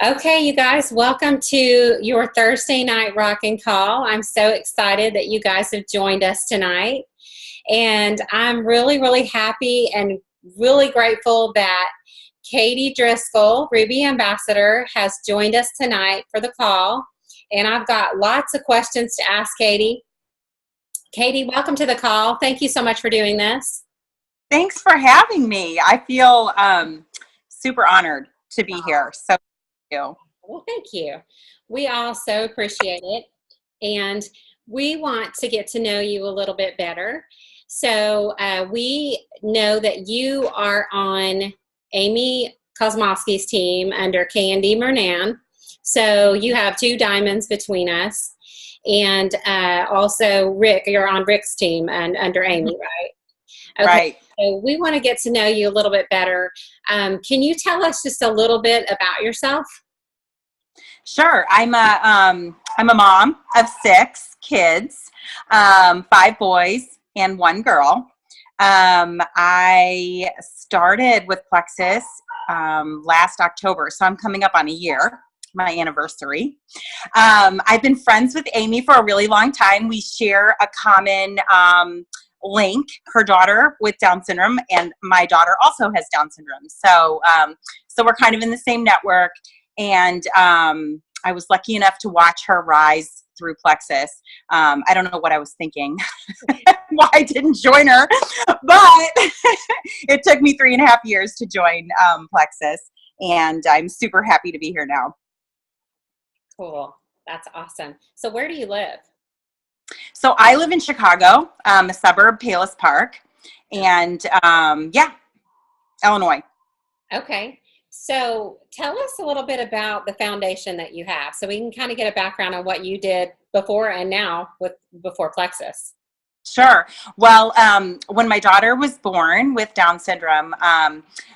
Okay, you guys, welcome to your Thursday night rockin' call. I'm so excited that you guys have joined us tonight. And I'm really, really happy and really grateful that Katie Driscoll, Ruby Ambassador, has joined us tonight for the call. And I've got lots of questions to ask Katie. Katie, welcome to the call. Thank you so much for doing this. Thanks for having me. I feel super honored to be here. So, thank you. Well, thank you. We all so appreciate it. And we want to get to know you a little bit better. So we know that you are on Amy Kosmowski's team under Candy Mernan. So you have two diamonds between us. And also Rick, you're on Rick's team and under Amy, right? Okay. Right. So we want to get to know you a little bit better. Can you tell us just a little bit about yourself? Sure. I'm a mom of 6 kids, 5 boys and 1 girl. I started with Plexus last October, so I'm coming up on a year, my anniversary. I've been friends with Amy for a really long time. We share a common link, her daughter with Down syndrome, and my daughter also has Down syndrome. So we're kind of in the same network. And I was lucky enough to watch her rise through Plexus. I don't know what I was thinking, why I didn't join her, but it took me 3.5 years to join Plexus, and I'm super happy to be here now. Cool. That's awesome. So where do you live? So I live in Chicago, a suburb, Palos Park, and Illinois. Okay. So tell us a little bit about the foundation that you have so we can kind of get a background on what you did before and now before Plexus. Sure. Well, when my daughter was born with Down syndrome,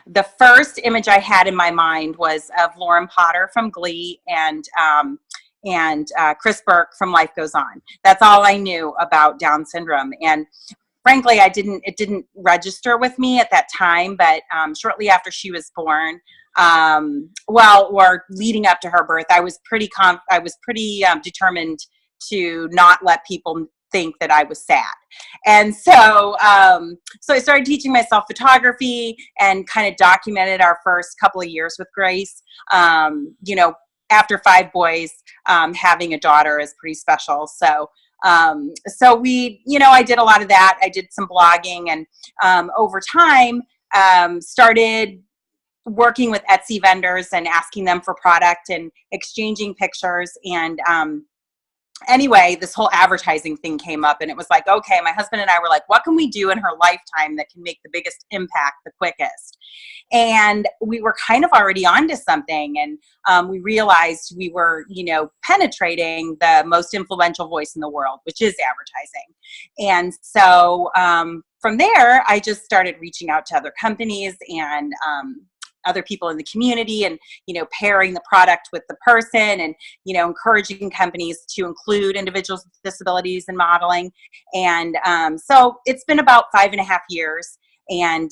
the first image I had in my mind was of Lauren Potter from Glee and Chris Burke from Life Goes On. That's all I knew about Down syndrome. And frankly, it didn't register with me at that time, but shortly after she was born, or leading up to her birth, I was pretty determined to not let people think that I was sad. And so I started teaching myself photography and kind of documented our first couple of years with Grace. After 5 boys, having a daughter is pretty special. So I did a lot of that. I did some blogging, and over time, started working with Etsy vendors and asking them for product and exchanging pictures. And anyway, this whole advertising thing came up, and it was like, okay, my husband and I were like, what can we do in her lifetime that can make the biggest impact the quickest? And we were kind of already onto something, and we realized we were, penetrating the most influential voice in the world, which is advertising. And so from there, I just started reaching out to other companies and other people in the community, and pairing the product with the person, and encouraging companies to include individuals with disabilities in modeling. And so it's been about 5.5 years, and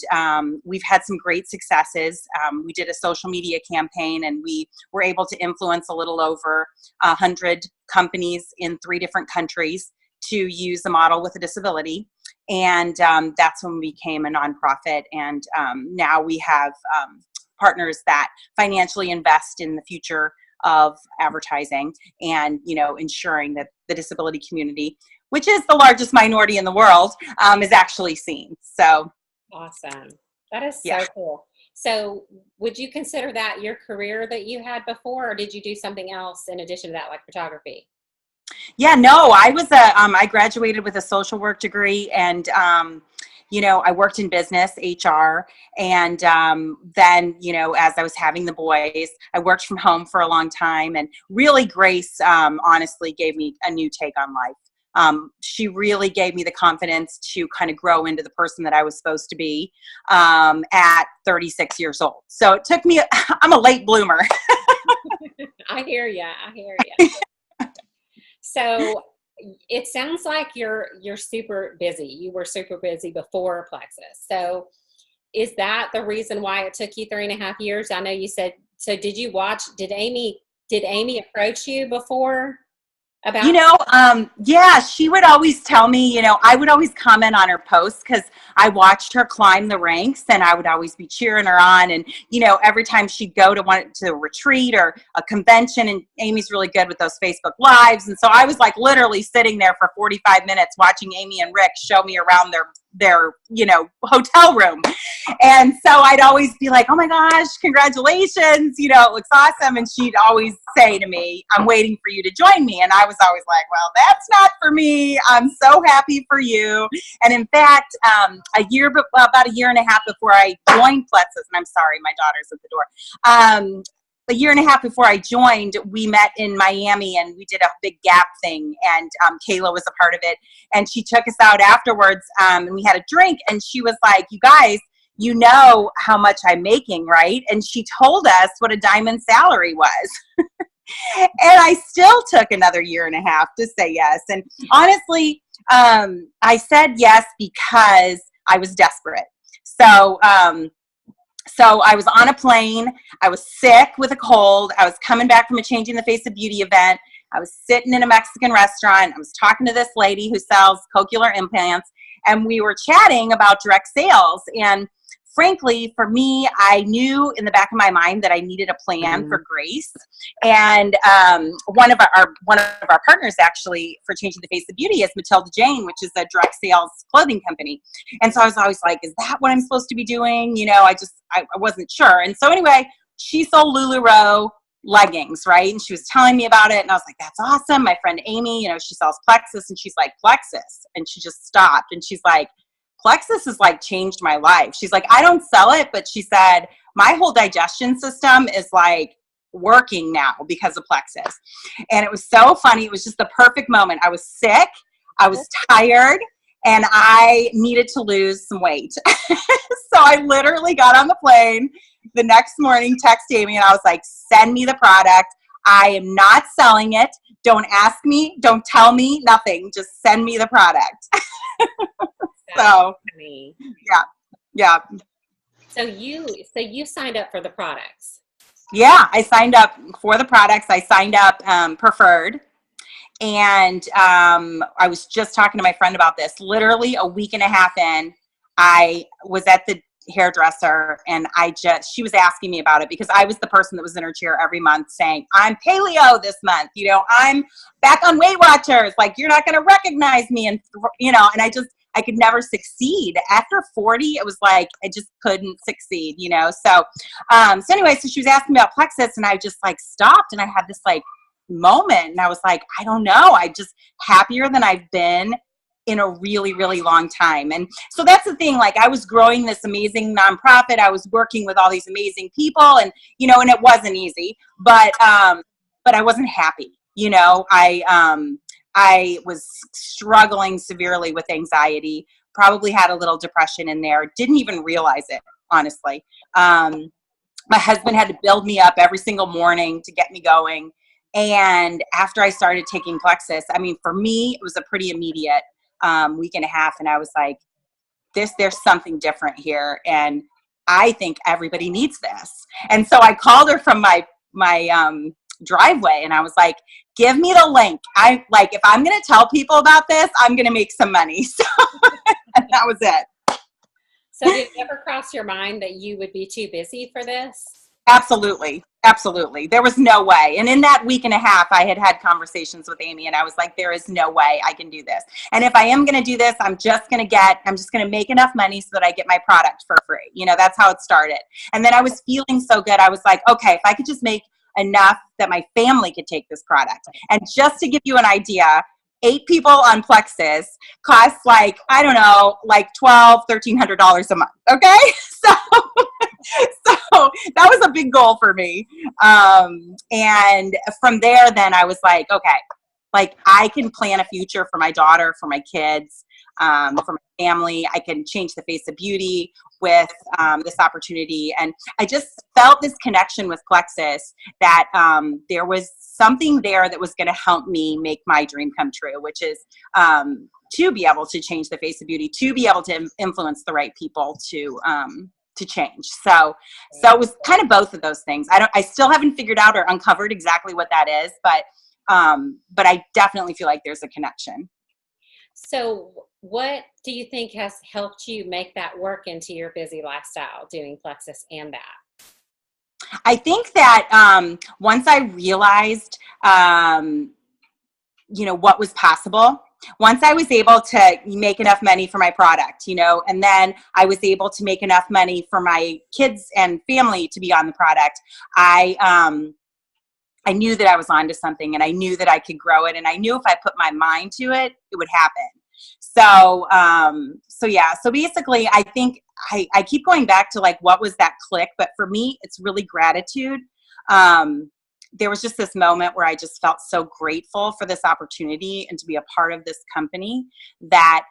we've had some great successes. We did a social media campaign, and we were able to influence a little over 100 companies in 3 different countries to use a model with a disability. And that's when we became a nonprofit, and now we have partners that financially invest in the future of advertising, and ensuring that the disability community, which is the largest minority in the world, is actually seen. So awesome. That is so cool. So would you consider that your career that you had before, or did you do something else in addition to that, like photography? Yeah, no, I graduated with a social work degree, and I worked in business, HR, and then, as I was having the boys, I worked from home for a long time, and really Grace honestly gave me a new take on life. She really gave me the confidence to kind of grow into the person that I was supposed to be at 36 years old. So it took me, I'm a late bloomer. I hear ya. So it sounds like you're super busy. You were super busy before Plexus. So is that the reason why it took you 3.5 years? I know you said So did you watch, did Amy approach you before You about? know, yeah, she would always tell me, I would always comment on her posts because I watched her climb the ranks and I would always be cheering her on. And, every time she'd go to a retreat or a convention, and Amy's really good with those Facebook Lives. And so I was like literally sitting there for 45 minutes watching Amy and Rick show me around their hotel room. And so I'd always be like, oh my gosh, congratulations, it looks awesome. And she'd always say to me, I'm waiting for you to join me. And I was always like, well, that's not for me. I'm so happy for you. And in fact, about a year and a half before I joined Plexus, and I'm sorry, my daughter's at the door. A year and a half before I joined, we met in Miami and we did a big Gap thing, and Kayla was a part of it. And she took us out afterwards, and we had a drink, and she was like, you guys, you know how much I'm making, right? And she told us what a diamond salary was. And I still took another year and a half to say yes. And honestly, I said yes because I was desperate. So I was on a plane. I was sick with a cold. I was coming back from a Changing the Face of Beauty event. I was sitting in a Mexican restaurant. I was talking to this lady who sells cochlear implants, and we were chatting about direct sales. And frankly, for me, I knew in the back of my mind that I needed a plan for Grace. And one of our partners actually for Changing the Face of Beauty is Matilda Jane, which is a direct sales clothing company. And so I was always like, is that what I'm supposed to be doing? I wasn't sure. And so anyway, she sold LuLaRoe leggings, right? And she was telling me about it, and I was like, that's awesome. My friend Amy, she sells Plexus, and she's like, Plexus, and she just stopped, and she's like, Plexus has like changed my life. She's like, I don't sell it, but she said my whole digestion system is like working now because of Plexus. And it was so funny. It was just the perfect moment. I was sick, I was tired, and I needed to lose some weight. So I literally got on the plane the next morning, text Amy, and I was like, send me the product. I am not selling it. Don't ask me. Don't tell me. Nothing. Just send me the product. So, yeah. So you signed up for the products. Yeah, I signed up for the products. I signed up preferred. And I was just talking to my friend about this. Literally a week and a half in, I was at the hairdresser, and she was asking me about it because I was the person that was in her chair every month saying, I'm paleo this month, I'm back on Weight Watchers, like you're not going to recognize me. And, and I could never succeed. After 40, it was like, I just couldn't succeed, So anyway, so she was asking me about Plexus, and I just like stopped, and I had this like moment, and I was like, I don't know. I'm just happier than I've been in a really, really long time. And so that's the thing, like I was growing this amazing nonprofit. I was working with all these amazing people, and, and it wasn't easy, but I wasn't happy. I was struggling severely with anxiety, probably had a little depression in there, didn't even realize it, honestly. My husband had to build me up every single morning to get me going. And after I started taking Plexus, I mean, for me, it was a pretty immediate week and a half. And I was like, there's something different here. And I think everybody needs this. And so I called her from my driveway, and I was like, give me the link. If I'm going to tell people about this, I'm going to make some money. So and that was it. So did it ever cross your mind that you would be too busy for this? Absolutely. There was no way. And in that week and a half, I had conversations with Amy, and I was like, there is no way I can do this. And if I am going to do this, I'm just going to make enough money so that I get my product for free. That's how it started. And then I was feeling so good. I was like, okay, if I could just make enough that my family could take this product. And just to give you an idea, 8 people on Plexus costs like, I don't know, like $1,200-$1,300 a month. Okay. So that was a big goal for me. And from there, then I was like, okay, like I can plan a future for my daughter, for my kids, for my family. I can change the face of beauty with this opportunity. And I just felt this connection with Plexus that there was something there that was going to help me make my dream come true, which is to be able to change the face of beauty, to be able to influence the right people to to change. So it was kind of both of those things. I still haven't figured out or uncovered exactly what that is, but I definitely feel like there's a connection. So what do you think has helped you make that work into your busy lifestyle, doing Plexus and that? I think that once I realized, what was possible, once I was able to make enough money for my product, and then I was able to make enough money for my kids and family to be on the product, I knew that I was onto something, and I knew that I could grow it, and I knew if I put my mind to it, it would happen. So basically I think I keep going back to like, what was that click? But for me, it's really gratitude. There was just this moment where I just felt so grateful for this opportunity and to be a part of this company that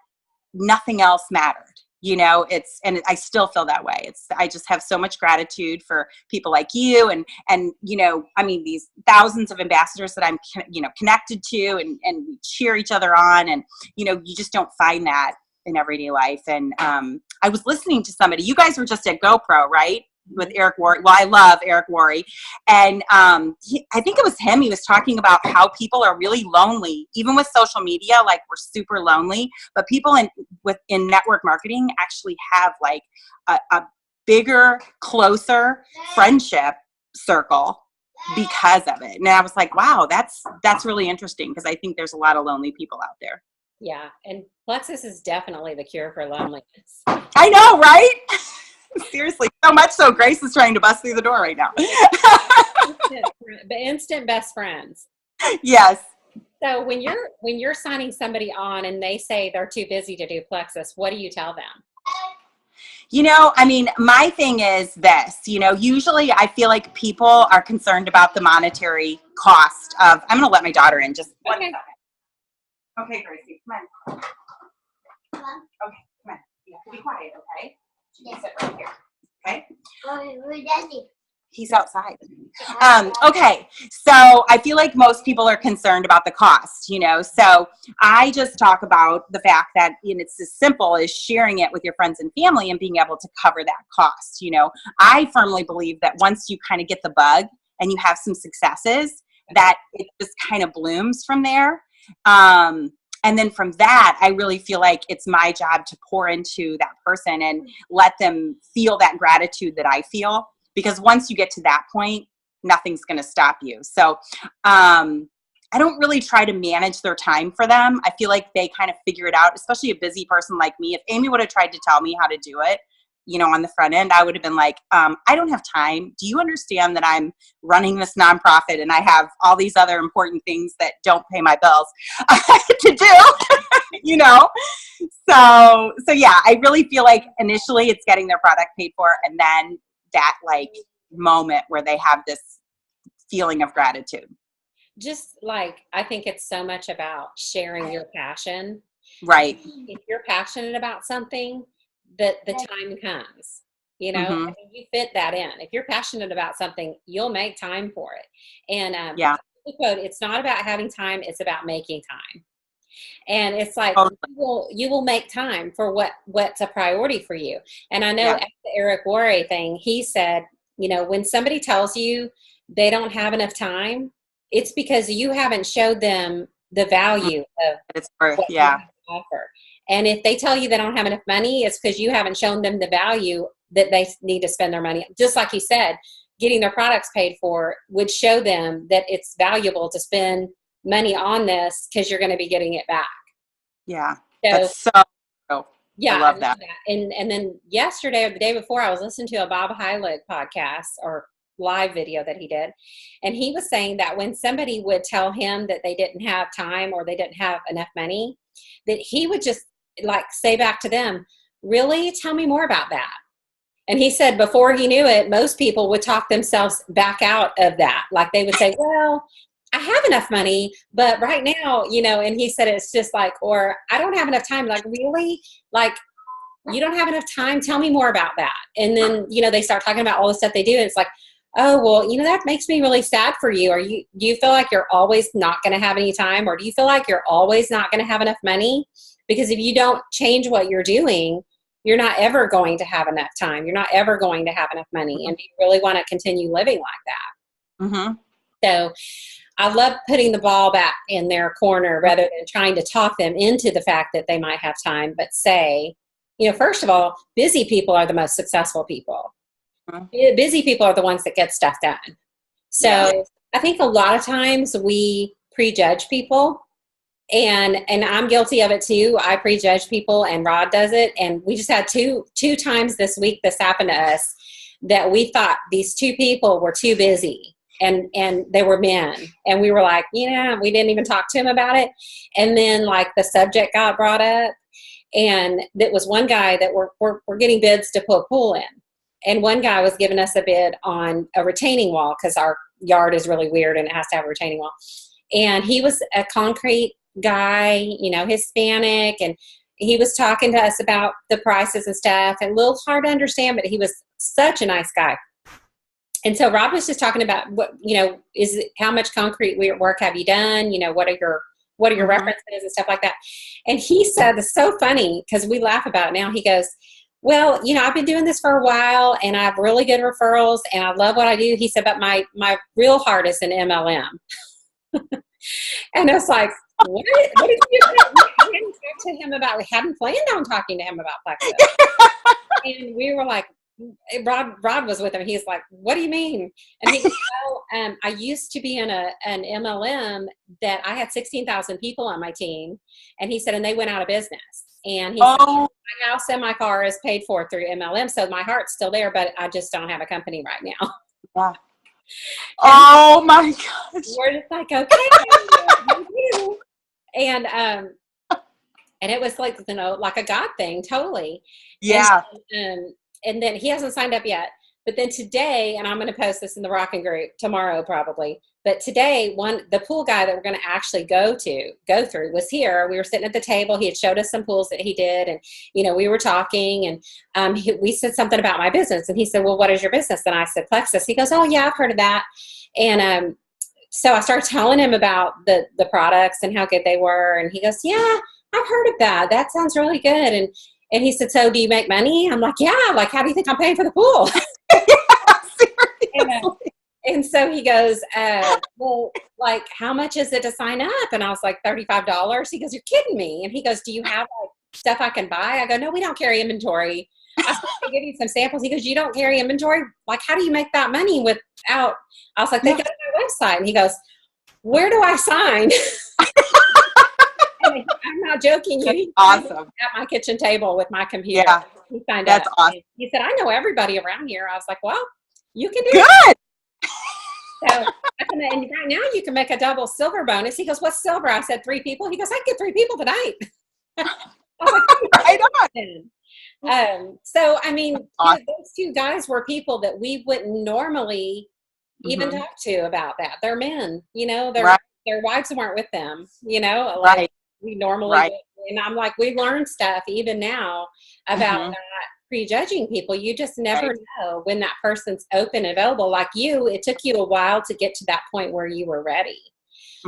nothing else mattered. And I still feel that way. I just have so much gratitude for people like you and these thousands of ambassadors that I'm, connected to and we cheer each other on. And, you just don't find that in everyday life. And I was listening to somebody, you guys were just at GoPro, right? With Eric Worre. Well, I love Eric Worre. And I think it was him. He was talking about how people are really lonely, even with social media, like we're super lonely, but people in network marketing actually have like a bigger, closer friendship circle because of it. And I was like, wow, that's really interesting, because I think there's a lot of lonely people out there. Yeah. And Plexus is definitely the cure for loneliness. I know, right? Seriously, so much so Grace is trying to bust through the door right now. Instant best friends. Yes. So when you're signing somebody on and they say they're too busy to do Plexus, what do you tell them? My thing is this, usually I feel like people are concerned about the monetary cost of, I'm going to let my daughter in just one second. Okay, Gracie, come on. Okay, come on. You have to be quiet, okay? You can sit right here, okay? Where's Daddy? He's outside. Okay, so I feel like most people are concerned about the cost, so I just talk about the fact that it's as simple as sharing it with your friends and family and being able to cover that cost. I firmly believe that once you kind of get the bug and you have some successes, that it just kind of blooms from there. And then from that, I really feel like it's my job to pour into that person and let them feel that gratitude that I feel. Because once you get to that point, nothing's going to stop you. So I don't really try to manage their time for them. I feel like they kind of figure it out, especially a busy person like me. If Amy would have tried to tell me how to do it, on the front end, I would have been like, I don't have time. Do you understand that I'm running this nonprofit and I have all these other important things that don't pay my bills to do, So yeah, I really feel like initially it's getting their product paid for, and then that like moment where they have this feeling of gratitude. Just like, I think it's so much about sharing your passion. Right. If you're passionate about something, that the time comes, Mm-hmm. you fit that in. If you're passionate about something, you'll make time for it. And yeah, quote, it's not about having time, it's about making time. And it's like, you will make time for what's a priority for you. And I know at the Eric Worre thing, he said, when somebody tells you they don't have enough time, it's because you haven't showed them the value of it's worth, what you have to offer. And if they tell you they don't have enough money, it's because you haven't shown them the value that they need to spend their money. Just like you said, getting their products paid for would show them that it's valuable to spend money on this, because you're going to be getting it back. Yeah. So, that's so cool. Yeah, I love that. And then yesterday or the day before, I was listening to a Bob Heilig podcast or live video that he did. And he was saying that when somebody would tell him that they didn't have time or they didn't have enough money, that he would just like say back to them, really? Tell me more about that. And he said before he knew it, most people would talk themselves back out of that. Like they would say, well, I have enough money, but right now, and he said, it's just like, or I don't have enough time. Like, really? Like, you don't have enough time? Tell me more about that. And then, they start talking about all the stuff they do. And it's like, oh, well, that makes me really sad for you. Do you feel like you're always not going to have any time? Or do you feel like you're always not going to have enough money? Because if you don't change what you're doing, you're not ever going to have enough time. You're not ever going to have enough money. And you really want to continue living like that. Mm-hmm. So I love putting the ball back in their corner rather than trying to talk them into the fact that they might have time, but say, first of all, busy people are the most successful people. Mm-hmm. Busy people are the ones that get stuff done. So I think a lot of times we prejudge people, and I'm guilty of it too. I prejudge people, and Rod does it. And we just had two times this week this happened to us, that we thought these two people were too busy. And they were men, and we were like, we didn't even talk to him about it. And then like the subject got brought up, and that was one guy that we're getting bids to put a pool in, and one guy was giving us a bid on a retaining wall because our yard is really weird and it has to have a retaining wall. And he was a concrete guy, Hispanic, and he was talking to us about the prices and stuff, and a little hard to understand, but he was such a nice guy. And so Rob was just talking about how much concrete work have you done? What are your references and stuff like that? And he said, it's so funny because we laugh about it now. He goes, well, I've been doing this for a while and I have really good referrals and I love what I do. He said, but my real heart is in MLM. And I was like, what did you do? We hadn't talked to him about, we hadn't planned on talking to him about Plexus. And we were like, Rod was with him. He's like, what do you mean? And he goes, well, I used to be in an MLM that I had 16,000 people on my team. And he said, and they went out of business. And he said, my house and my car is paid for through MLM. So my heart's still there, but I just don't have a company right now. Yeah. Oh my gosh. We're just like, okay. And it was like, like a God thing, totally. Yeah. And then he hasn't signed up yet. But then today, and I'm going to post this in the Rockin' group tomorrow probably, but today, the pool guy that we're going to actually go through was here. We were sitting at the table. He had showed us some pools that he did, and, we were talking, and we said something about my business. And he said, well, what is your business? And I said, Plexus. He goes, oh, yeah, I've heard of that. And so I started telling him about the products and how good they were. And he goes, yeah, I've heard of that. That sounds really good. And he said, so do you make money? I'm like, yeah. Like, how do you think I'm paying for the pool? And so he goes, well, like, how much is it to sign up? And I was like, $35. He goes, you're kidding me. And he goes, do you have like stuff I can buy? I go, no, we don't carry inventory. I said, I'll give you some samples. He goes, you don't carry inventory? Like, how do you make that money without? I was like, they go to my website. And he goes, where do I sign? I'm not joking. He's awesome. At my kitchen table with my computer. Yeah. He signed That's up. awesome. He said, I know everybody around here. I was like, well, you can do good. it. So, and right now you can make a double silver bonus. He goes, what's silver? I said, 3 people. He goes, I get 3 people tonight. I was like, right on. So, I mean, awesome. Those 2 guys were people that we wouldn't normally even talk to about that. They're men, their wives weren't with them, like we normally would. And I'm like, we learn stuff even now about not prejudging people. You just never know when that person's open and available. Like you, it took you a while to get to that point where you were ready.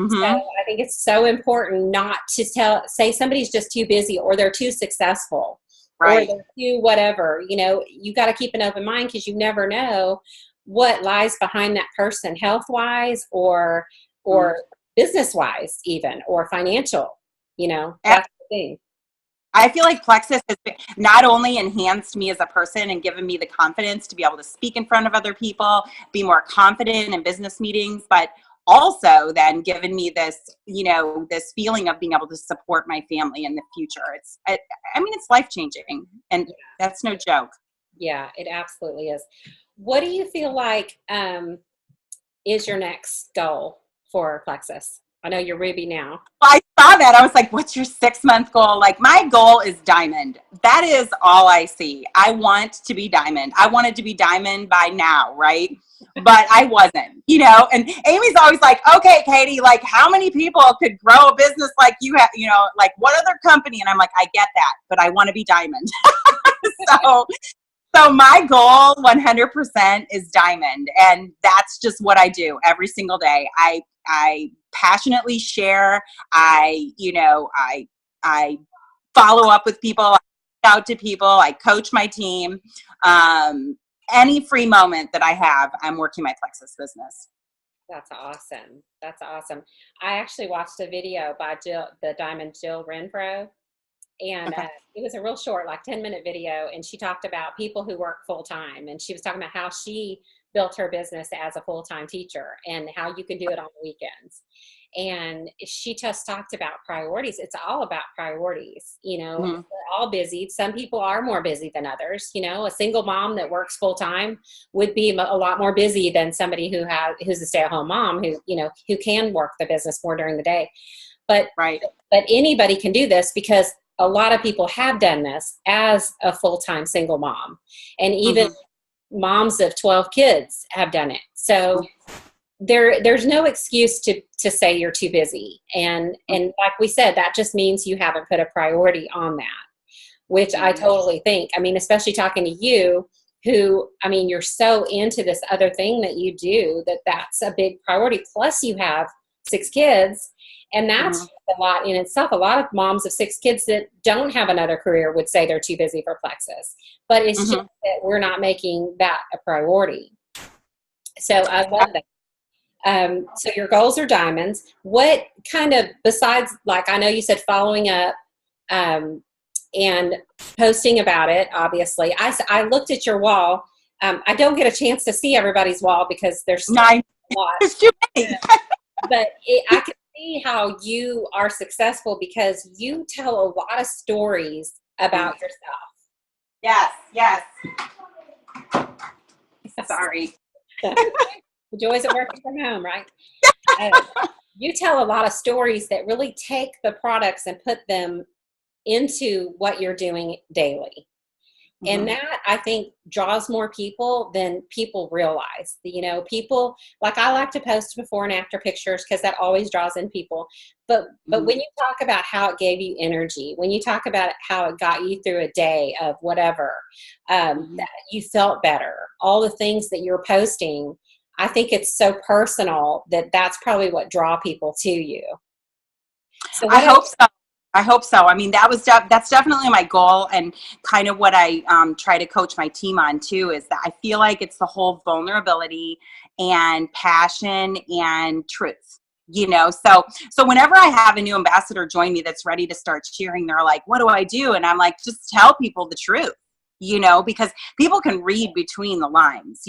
So I think it's so important not to say somebody's just too busy or they're too successful or they're too whatever. You got to keep an open mind because you never know what lies behind that person, health-wise or business-wise even, or financial. That's the thing. I feel like Plexus has not only enhanced me as a person and given me the confidence to be able to speak in front of other people, be more confident in business meetings, but also then given me this, this feeling of being able to support my family in the future. It's life-changing, and that's no joke. Yeah, it absolutely is. What do you feel like is your next goal for Plexus? I know you're Ruby now. I saw that. I was like, what's your 6-month goal? Like, my goal is diamond. That is all I see. I want to be diamond. I wanted to be diamond by now, right? But I wasn't, and Amy's always like, okay, Katie, like, how many people could grow a business like you have, like, what other company? And I'm like, I get that, but I want to be diamond. So my goal 100% is diamond. And that's just what I do every single day. I passionately share. I follow up with people. out to people. I coach my team. Any free moment that I have, I'm working my Plexus business. That's awesome. That's awesome. I actually watched a video by the Diamond Jill Renfro, and Okay. it was a real short, like 10-minute video, and she talked about people who work full time, and she was talking about how she built her business as a full-time teacher and how you can do it on the weekends. And she just talked about priorities. It's all about priorities. We're all busy. Some people are more busy than others. A single mom that works full time would be a lot more busy than somebody who's a stay-at-home mom who can work the business more during the day. But Right. But anybody can do this because a lot of people have done this as a full-time single mom, and even moms of 12 kids have done it. So there's no excuse to say you're too busy. And like we said, that just means you haven't put a priority on that, which I totally think, especially talking to you who, you're so into this other thing that you do, that's a big priority. Plus you have 6 kids, and that's a lot in itself. A lot of moms of 6 kids that don't have another career would say they're too busy for Plexus, but it's just that we're not making that a priority. So I love that. So your goals are diamonds. What kind of, besides, like, I know you said following up and posting about it, obviously. I looked at your wall. I don't get a chance to see everybody's wall because there's a lot. There's too many. But I can see how you are successful because you tell a lot of stories about yourself. Yes. Sorry. The joys of working from home, right? You tell a lot of stories that really take the products and put them into what you're doing daily. And that, I think, draws more people than people realize. People, like, I like to post before and after pictures because that always draws in people. But when you talk about how it gave you energy, when you talk about how it got you through a day of whatever, that you felt better, all the things that you're posting, I think it's so personal that's probably what draw people to you. So I hope so. That's definitely my goal, and kind of what I try to coach my team on too, is that I feel like it's the whole vulnerability and passion and truth. So whenever I have a new ambassador join me that's ready to start cheering, they're like, what do I do? And I'm like, just tell people the truth. Because people can read between the lines,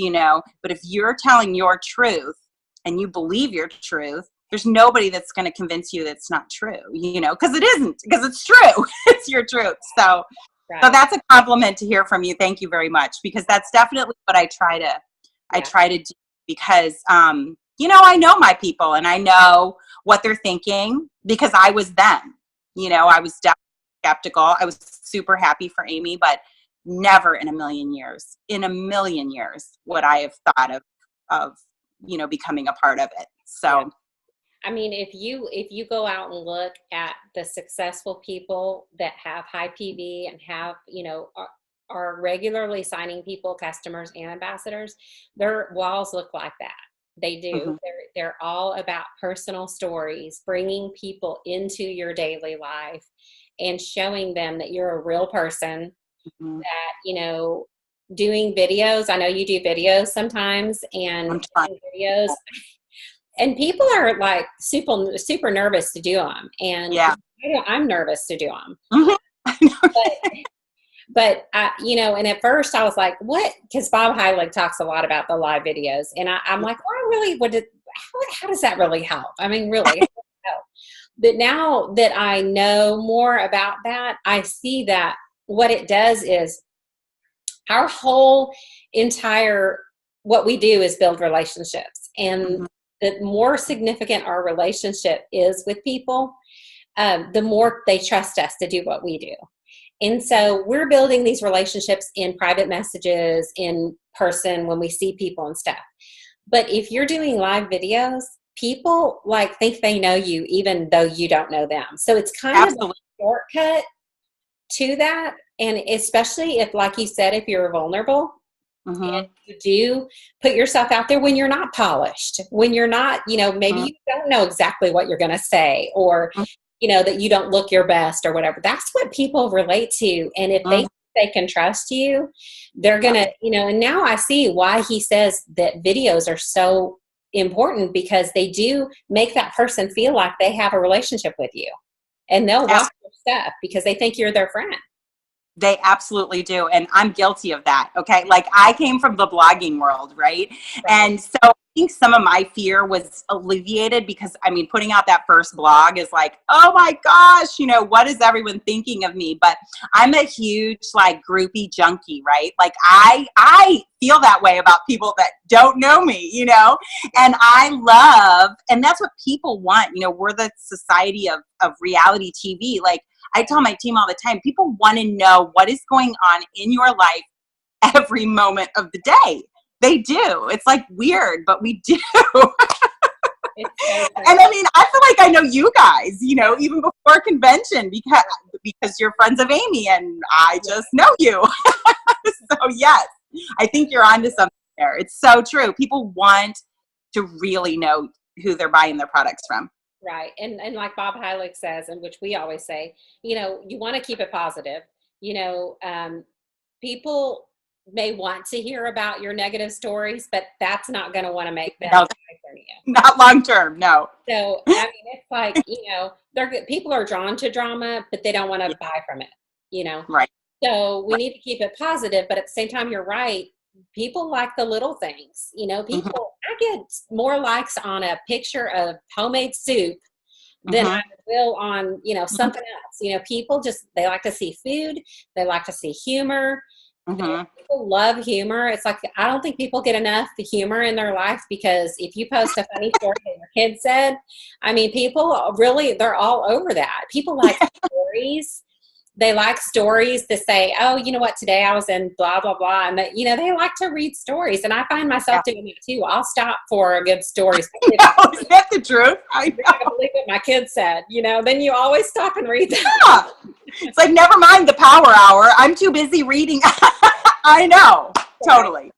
but if you're telling your truth and you believe your truth, there's nobody that's going to convince you that's not true, because it isn't, because it's true. It's your truth. So that's a compliment to hear from you. Thank you very much, because that's definitely what I try to do, because, I know my people and I know what they're thinking because I was them. I was definitely skeptical. I was super happy for Amy, but never in a million years would I have thought of becoming a part of it. So if you go out and look at the successful people that have high PV and have are regularly signing people, customers and ambassadors, their walls look like that. They do. They're all about personal stories, bringing people into your daily life and showing them that you're a real person. That doing videos. I know you do videos sometimes, and videos, and people are like super nervous to do them, and I'm nervous to do them. But and at first I was like, what? Because Bob Heilig talks a lot about the live videos, and I'm like, well, how does that really help? Really help. But now that I know more about that, I see that what it does is our whole entire, what we do is build relationships. And the more significant our relationship is with people, the more they trust us to do what we do. And so we're building these relationships in private messages, in person, when we see people and stuff. But if you're doing live videos, people think they know you even though you don't know them. So it's kind of a shortcut to that. And especially if, like you said, if you're vulnerable and you do put yourself out there when you're not polished, when you're not, maybe you don't know exactly what you're going to say, or you know, that you don't look your best or whatever. That's what people relate to. And if they can trust you, they're going to, you know, and now I see why he says that videos are so important, because they do make that person feel like they have a relationship with you, and they'll watch your stuff because they think you're their friend. They absolutely do. And I'm guilty of that. Okay. Like, I came from the blogging world, right? And so I think some of my fear was alleviated, because I mean, putting out that first blog is like, oh my gosh, you know, what is everyone thinking of me? But I'm a huge like groupie junkie, right? Like I feel that way about people that don't know me, you know, and I love, and that's what people want. You know, we're the society of reality TV. Like, I tell my team all the time, people want to know what is going on in your life every moment of the day. They do. It's like weird, but we do. And I mean, I feel like I know you guys, you know, even before convention, because you're friends of Amy and I just know you. So yes, I think you're onto something there. It's so true. People want to really know who they're buying their products from. Right. And like Bob Heilig says, and which we always say, you know, you want to keep it positive. You know, people may want to hear about your negative stories, but that's not going to want to make them buy from you. Not long term, no. So, I mean, it's like, you know, people are drawn to drama, but they don't want to buy from it, you know? Right. So we need to keep it positive, but at the same time, you're right. People like the little things, you know, I get more likes on a picture of homemade soup than I will on, you know, something else. You know, people they like to see food. They like to see humor. People love humor. It's like, I don't think people get enough humor in their life, because if you post a funny story that your kid said, I mean, people really, they're all over that. People like stories. They like stories to say, oh, you know what, today I was in blah, blah, blah. And, you know, they like to read stories. And I find myself doing that too. I'll stop for a good story. Is that the truth? I can't believe what my kid said. You know, then you always stop and read that. Yeah. It's like, never mind the power hour. I'm too busy reading. I know. Totally.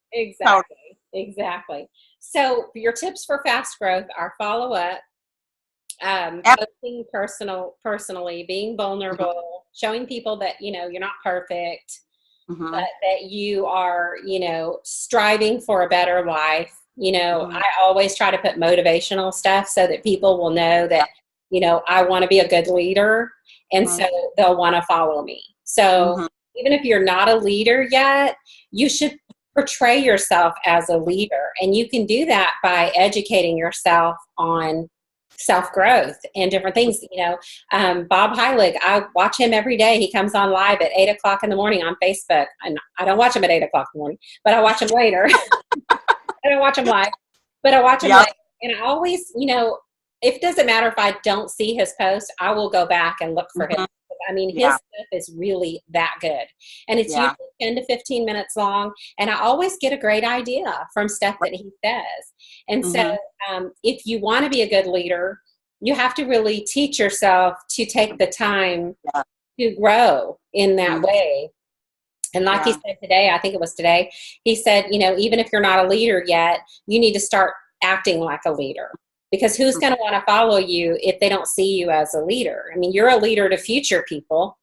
Exactly. So your tips for fast growth are follow up, posting personally, being vulnerable, showing people that, you know, you're not perfect, but that you are, you know, striving for a better life. You know, I always try to put motivational stuff so that people will know that, you know, I want to be a good leader, and so they'll want to follow me. So even if you're not a leader yet, you should portray yourself as a leader, and you can do that by educating yourself on self-growth and different things. You know, Bob Heilig, I watch him every day. He comes on live at 8:00 in the morning on Facebook. And I don't watch him at 8:00 in the morning, but I watch him later. I don't watch him live, but I watch him later. And I always, you know, it doesn't matter if I don't see his post, I will go back and look for him. I mean, his stuff is really that good. And it's usually 10 to 15 minutes long. And I always get a great idea from stuff that he says. And so if you want to be a good leader, you have to really teach yourself to take the time to grow in that way. And like he said today, I think it was today, he said, you know, even if you're not a leader yet, you need to start acting like a leader. Because who's going to want to follow you if they don't see you as a leader? I mean, you're a leader to future people.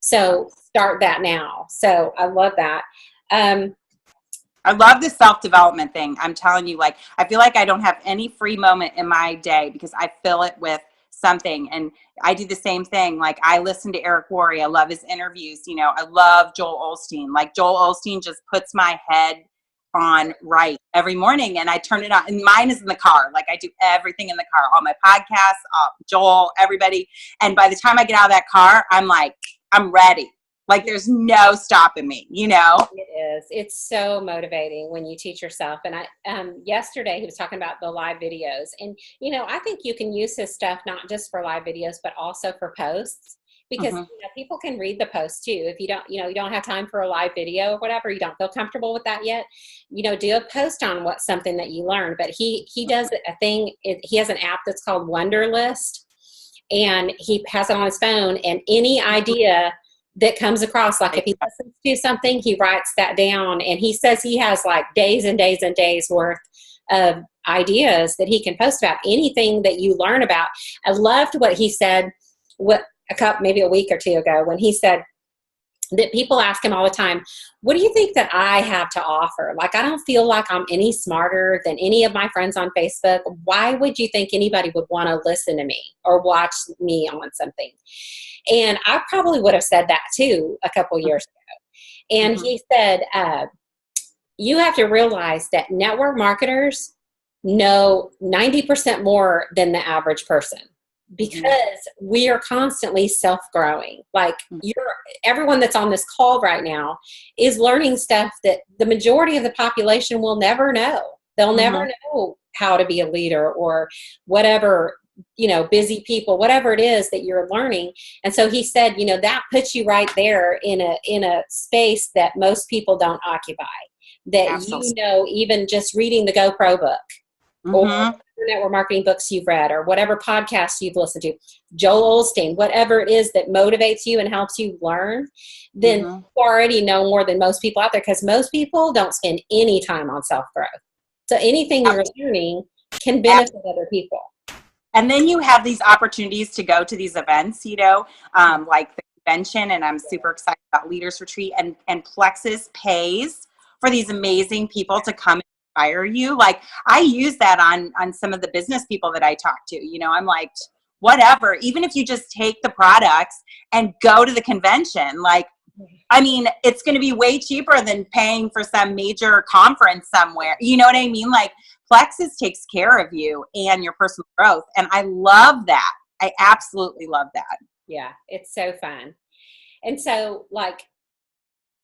So start that now. So I love that. I love this self-development thing. I'm telling you, like, I feel like I don't have any free moment in my day because I fill it with something. And I do the same thing. Like, I listen to Eric Worre. I love his interviews. You know, I love Joel Osteen. Like, Joel Osteen just puts my head on right every morning, and I turn it on, and mine is in the car. Like, I do everything in the car, all my podcasts, Joel, everybody. And by the time I get out of that car, I'm like, I'm ready. Like, there's no stopping me, you know? It is. It's so motivating when you teach yourself. And yesterday he was talking about the live videos, and, you know, I think you can use his stuff not just for live videos, but also for posts. Because you know, people can read the post too. If you don't, you know, you don't have time for a live video or whatever, you don't feel comfortable with that yet, you know, do a post on what's something that you learned. But he does a thing. He has an app that's called Wonderlist, and he has it on his phone. And any idea that comes across, like if he listens to something, he writes that down. And he says he has like days and days and days worth of ideas that he can post about anything that you learn about. I loved what he said maybe a week or two ago, when he said that people ask him all the time, what do you think that I have to offer? Like, I don't feel like I'm any smarter than any of my friends on Facebook. Why would you think anybody would want to listen to me or watch me on something? And I probably would have said that too a couple years ago. And he said, you have to realize that network marketers know 90% more than the average person, because we are constantly self-growing. Like, everyone that's on this call right now is learning stuff that the majority of the population will never know. They'll never know how to be a leader or whatever, busy people, whatever it is that you're learning. And so he said, that puts you right there in a space that most people don't occupy. That Absolutely. even just reading the GoPro book, or network marketing books you've read, or whatever podcasts you've listened to, Joel Osteen, whatever it is that motivates you and helps you learn, then you already know more than most people out there, because most people don't spend any time on self-growth. So anything you're learning can benefit other people. And then you have these opportunities to go to these events, like the convention, and I'm super excited about Leaders Retreat, and Plexus pays for these amazing people to come inspire you. Like, I use that on some of the business people that I talk to. I'm like, whatever, even if you just take the products and go to the convention, like, I mean, it's going to be way cheaper than paying for some major conference somewhere. You know what I mean? Like, Plexus takes care of you and your personal growth. And I love that. I absolutely love that. Yeah, it's so fun. And so, like,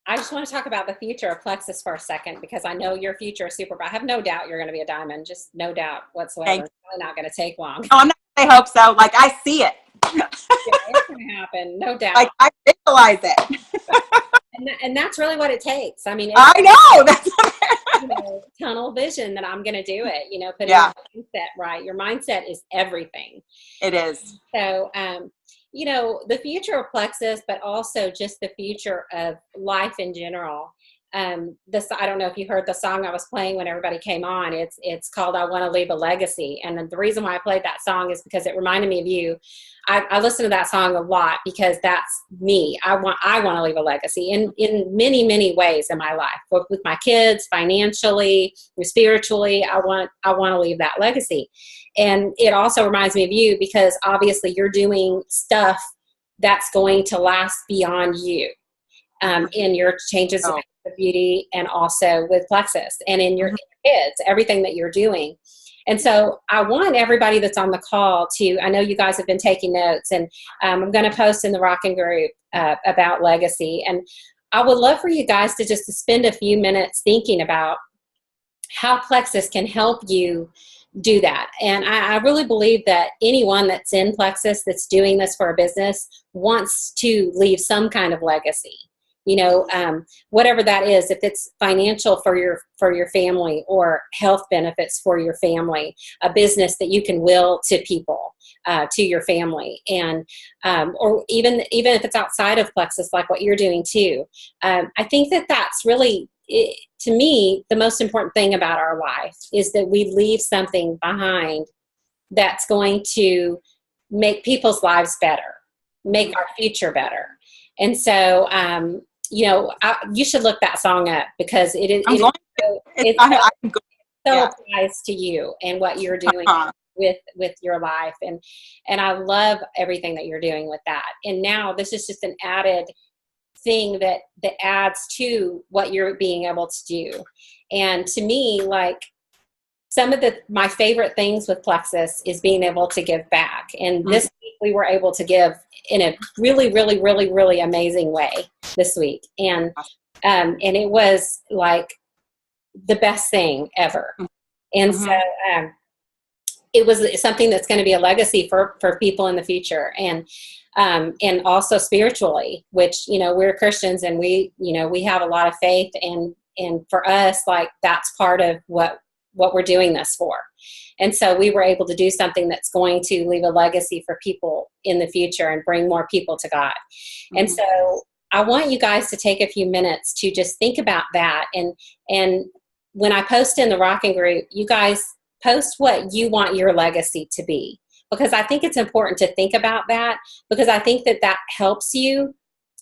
I just want to talk about the future of Plexus for a second, because I know your future is super bright. I have no doubt you're going to be a diamond, just no doubt whatsoever. It's really not going to take long. Oh, I'm not going to hope so. Like, I see it. Yeah, it's going to happen, no doubt. Like, I visualize it. And that's really what it takes. I mean, I know. That's tunnel vision that I'm going to do it, putting your mindset right. Your mindset is everything. It is. So, the future of Plexus, but also just the future of life in general. I don't know if you heard the song I was playing when everybody came on. It's called "I Want to Leave a Legacy," and the reason why I played that song is because it reminded me of you. I listen to that song a lot because that's me. I want to leave a legacy in many, many ways in my life, with my kids, financially, spiritually. I want to leave that legacy, and it also reminds me of you because obviously you're doing stuff that's going to last beyond you, in your changes of beauty, and also with Plexus, and in your kids, everything that you're doing. And so I want everybody that's on the call to, I know you guys have been taking notes, and I'm going to post in the Rockin' Group about legacy. And I would love for you guys to just spend a few minutes thinking about how Plexus can help you do that. And I really believe that anyone that's in Plexus that's doing this for a business wants to leave some kind of legacy. Whatever that is, if it's financial for your family, or health benefits for your family, a business that you can will to people, to your family, and or even if it's outside of Plexus, like what you're doing too. I think that's really, to me, the most important thing about our life is that we leave something behind that's going to make people's lives better, make our future better. And so, you should look that song up, because it applies to you and what you're doing with your life. And I love everything that you're doing with that. And now this is just an added thing that adds to what you're being able to do. And to me, like, some of my favorite things with Plexus is being able to give back. And this week we were able to give in a really, really, really, really amazing way this week. And it was like the best thing ever. And so it was something that's going to be a legacy for people in the future. And also spiritually, which, we're Christians, and we have a lot of faith, and for us, like, that's part of what we're doing this for. And so we were able to do something that's going to leave a legacy for people in the future and bring more people to God. And so I want you guys to take a few minutes to just think about that. And when I post in the Rockin' Group, you guys post what you want your legacy to be. because I think it's important to think about that, because I think that that helps you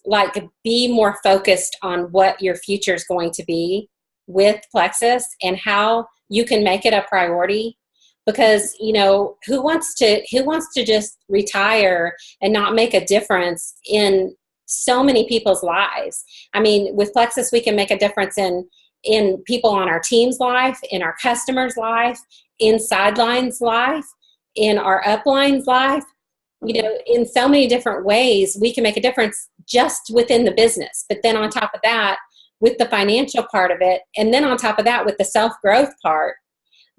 like be more focused on what your future is going to be with Plexus and how you can make it a priority. Because, you know, who wants to just retire and not make a difference in so many people's lives? I mean, with Plexus, we can make a difference in people on our team's life, in our customers' life, in Sidelines' life, in our upline's life. You know, in so many different ways, we can make a difference just within the business. But then on top of that, with the financial part of it, and then on top of that, with the self-growth part,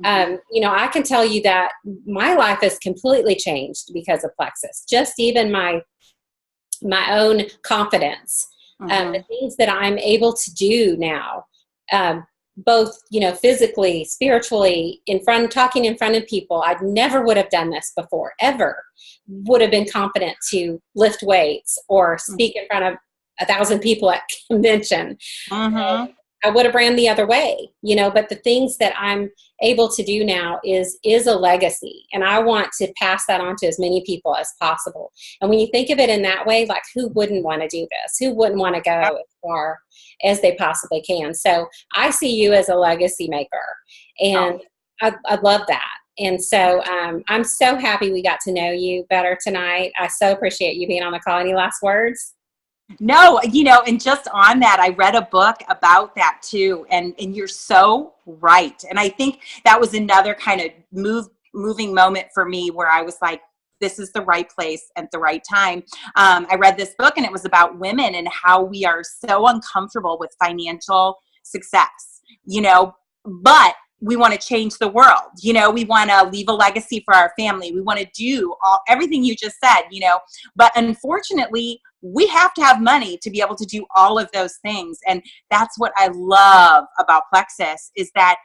you know, I can tell you that my life has completely changed because of Plexus. Just even my own confidence, the things that I'm able to do now, both, you know, physically, spiritually, talking in front of people. I never would have done this before, ever would have been confident to lift weights or speak in front of 1,000 people at convention. I would have ran the other way, you know, but the things that I'm able to do now is a legacy. And I want to pass that on to as many people as possible. And when you think of it in that way, like, who wouldn't want to do this? Who wouldn't want to go as far as they possibly can? So I see you as a legacy maker, and I love that. And so I'm so happy we got to know you better tonight. I so appreciate you being on the call. Any last words? No, you know, and just on that, I read a book about that too. And you're so right. And I think that was another kind of moving moment for me where I was like, this is the right place at the right time. I read this book, and it was about women and how we are so uncomfortable with financial success, you know, but we want to change the world. You know, we want to leave a legacy for our family. We want to do everything you just said, you know, but unfortunately, we have to have money to be able to do all of those things. And that's what I love about Plexus, is that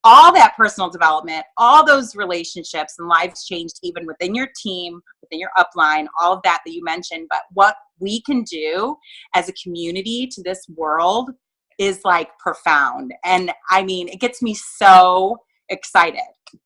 all that personal development, all those relationships and lives changed, even within your team, within your upline, all of that you mentioned. But what we can do as a community to this world is like profound. And I mean, it gets me so excited.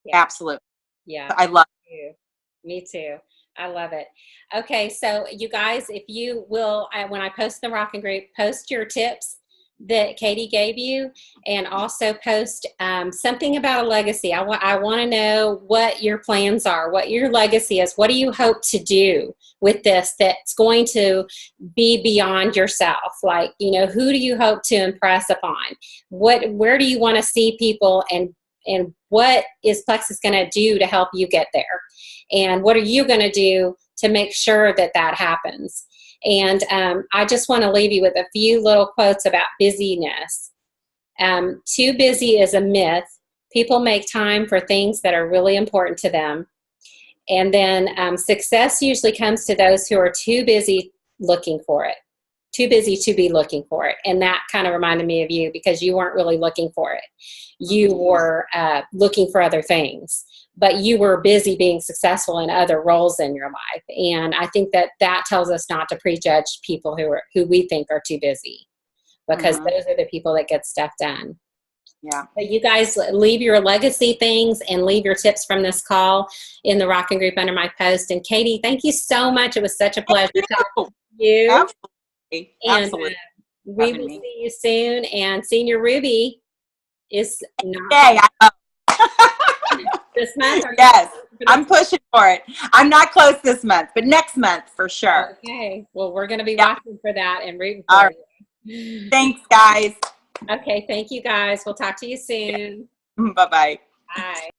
Yeah. Absolutely. Yeah. I love it. Me too. I love it. Okay. So you guys, if you will, when I post the Rockin' Group, post your tips that Katie gave you, and also post something about a legacy. I want to know what your plans are, what your legacy is. What do you hope to do with this that's going to be beyond yourself? Like, you know, who do you hope to impress upon? Where do you want to see people, and what is Plexus going to do to help you get there? And what are you going to do to make sure that that happens? And I just want to leave you with a few little quotes about busyness. Too busy is a myth. People make time for things that are really important to them. And then success usually comes to those who are too busy looking for it, too busy to be looking for it. And that kind of reminded me of you, because you weren't really looking for it. You were looking for other things, but you were busy being successful in other roles in your life. And I think that that tells us not to prejudge people who we think are too busy, because those are the people that get stuff done. Yeah. But you guys leave your legacy things and leave your tips from this call in the Rockin' Group under my post. And Katie, thank you so much. It was such a pleasure talking to you. Absolutely. And Absolutely. we will see you soon. And Senior Ruby is not this month. Yes, I'm pushing for it. I'm not close this month, but next month for sure. Okay. Well, we're going to be watching for that and rooting for All right. you. Thanks, guys. Okay. Thank you, guys. We'll talk to you soon. Bye-bye. Bye.